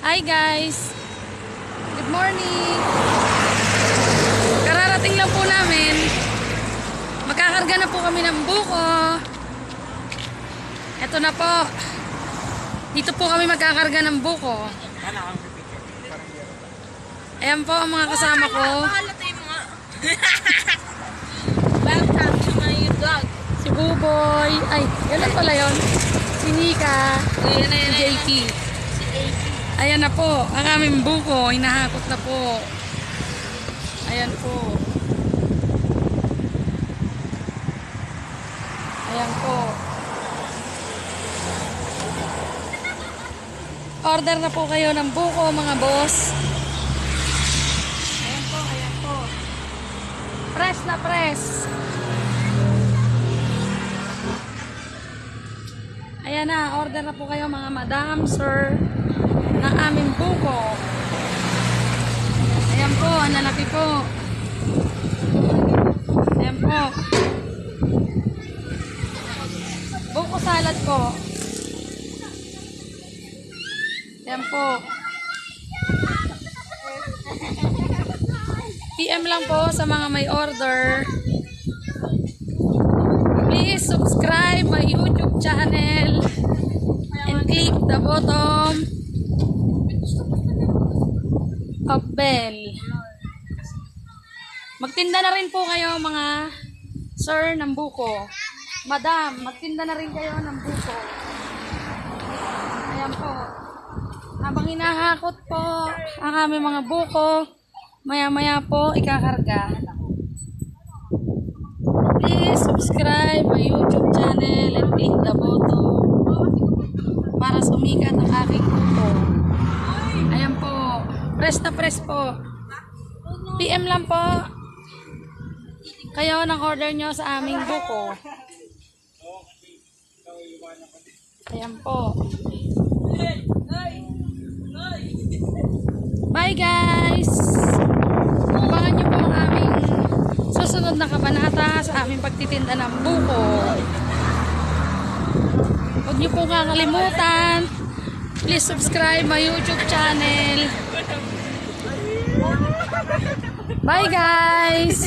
Hi guys! Good morning! Kararating lang po namin. Magkakarga na po kami ng buko. Ito na po. Dito po kami magkakarga ng buko. Ayan po ang mga kasama ko. Si Buboy. Ay, yun na pala yun. Si Nika. Si JP. Ayan na po. Ang aming buko. Hinahakot na po. Ayan po. Ayan po. Order na po kayo ng buko, mga boss. Ayan po, ayan po. Press na press. Ayan na, order na po kayo mga madam, sir, ng aming buko. Ayan po, ang lalaki po. Ayan po. Buko salad po. Ayan po. PM lang po sa mga may order. Please subscribe my YouTube channel and click the bottom of bell. Magtinda na rin po kayo mga sir ng buko. Madam, magtinda na rin kayo ng buko. Ayan po. Habang hinahakot po ang aming mga buko, maya-maya po ikakarga. Please subscribe my YouTube channel and click the button para sumikat ang aking buko. Ayan po. Press na press po. PM lang po kayo ng order nyo sa aming buko. Ayan po. Bye guys! Abangan nyo po ang aming susunod na kabanata sa aming pagtitinda ng buko. Huwag nyo po kakalimutan. Please subscribe my YouTube channel. Bye guys!